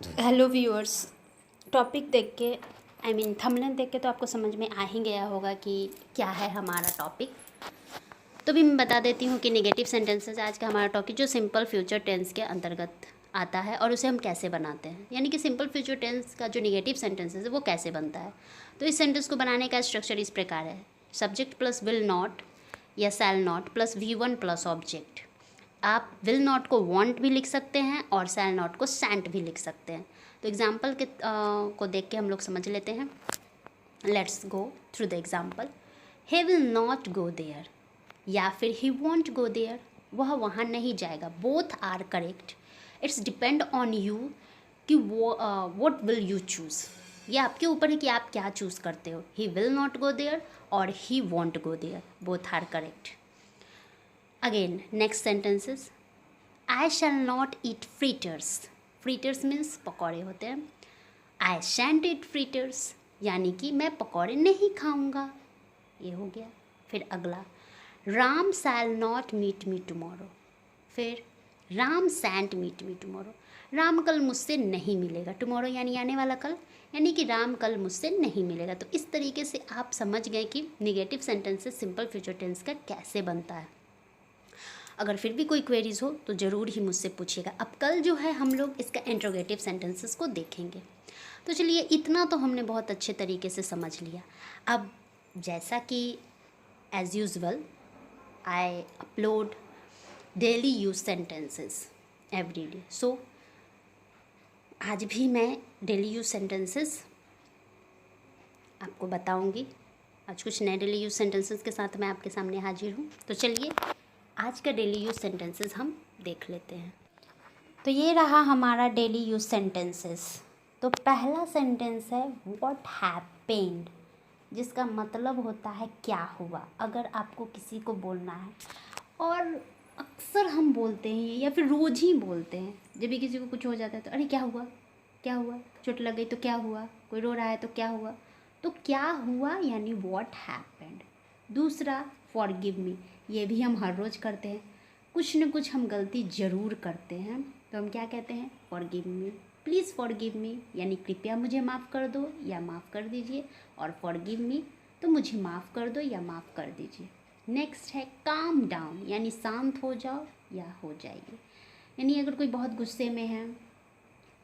Hello viewers. Topic देख के thumbnail देख के तो आपको समझ में आ ही गया होगा कि क्या है हमारा टॉपिक। तो भी मैं बता देती हूँ कि नेगेटिव सेंटेंसेस आज का हमारा टॉपिक जो सिंपल फ्यूचर टेंस के अंतर्गत आता है और उसे हम कैसे बनाते हैं, यानी कि सिंपल फ्यूचर टेंस का जो नेगेटिव सेंटेंसेस है वो कैसे बनता है। तो इस सेंटेंस को बनाने का स्ट्रक्चर इस प्रकार है: सब्जेक्ट प्लस विल नॉट या shall not plus V1 plus object. आप विल नॉट को वांट भी लिख सकते हैं और शैल नॉट को सेंट भी लिख सकते हैं। तो एग्जाम्पल को देख के हम लोग समझ लेते हैं। Let's go through the example. He will not go there या फिर ही वॉन्ट गो देयर, वह वहाँ नहीं जाएगा। Both are correct. It's depend on you कि व्हाट विल यू चूज़। ये आपके ऊपर है कि आप क्या चूज़ करते हो। He will not go there और he won't go there, both are correct. Again, next sentences. I shall not eat fritters. Fritters means पकौड़े होते हैं। I shan't eat fritters यानी कि मैं पकौड़े नहीं खाऊंगा, ये हो गया। फिर अगला, Ram shall not meet me tomorrow। फिर Ram shan't meet me tomorrow। Ram कल मुझसे नहीं मिलेगा। tomorrow यानी आने वाला कल, यानी कि राम कल मुझसे नहीं मिलेगा। तो इस तरीके से आप समझ गए कि negative sentences simple future tense का कैसे बनता है। अगर फिर भी कोई क्वेरीज हो तो ज़रूर ही मुझसे पूछिएगा। अब कल जो है हम लोग इसका इंट्रोगेटिव सेंटेंसेस को देखेंगे। तो चलिए, इतना तो हमने बहुत अच्छे तरीके से समझ लिया। अब जैसा कि as usual I upload daily use sentences every day, so आज भी मैं डेली यूज सेंटेंसेस आपको बताऊंगी। आज कुछ नए डेली यूज सेंटेंसेस के साथ मैं आपके सामने हाजिर हूँ। तो चलिए, आज का डेली यूज सेंटेंसेस हम देख लेते हैं। तो ये रहा हमारा डेली यूज सेंटेंसेस। तो पहला सेंटेंस है व्हाट हैपेंड, जिसका मतलब होता है क्या हुआ। अगर आपको किसी को बोलना है, और अक्सर हम बोलते हैं या फिर रोज़ ही बोलते हैं, जब भी किसी को कुछ हो जाता है तो अरे क्या हुआ, क्या हुआ, चोट लग गई तो क्या हुआ, कोई रो रहा है तो क्या हुआ। तो क्या हुआ यानी व्हाट हैपेंड। दूसरा, फॉरगिव मी, ये भी हम हर रोज़ करते हैं। कुछ न कुछ हम गलती ज़रूर करते हैं, तो हम क्या कहते हैं, forgive me, please forgive me, यानी कृपया मुझे माफ़ कर दो या माफ़ कर दीजिए, और फॉरगिव मी तो मुझे माफ़ कर दो या माफ़ कर दीजिए। नेक्स्ट है काम डाउन, यानी शांत हो जाओ या हो जाइए। यानी अगर कोई बहुत गुस्से में है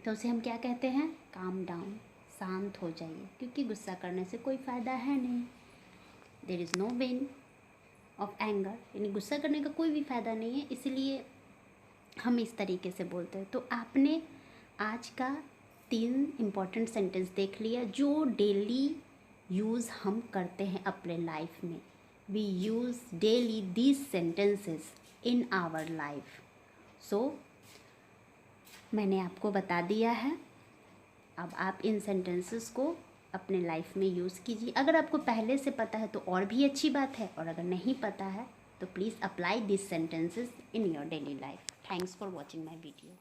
तो उसे हम क्या कहते हैं, काम डाउन, शांत हो जाइए, क्योंकि गुस्सा करने से कोई फ़ायदा है नहीं। There is no vain of anger, यानी गुस्सा करने का कोई भी फ़ायदा नहीं है, इसलिए हम इस तरीके से बोलते हैं। तो आपने आज का 3 इम्पॉर्टेंट सेंटेंस देख लिया जो डेली यूज़ हम करते हैं अपने लाइफ में। We use daily these sentences in our life. So मैंने आपको बता दिया है। अब आप इन सेंटेंसेस को अपने लाइफ में यूज़ कीजिए। अगर आपको पहले से पता है तो और भी अच्छी बात है, और अगर नहीं पता है तो please apply this sentences in your daily life. Thanks for watching my video.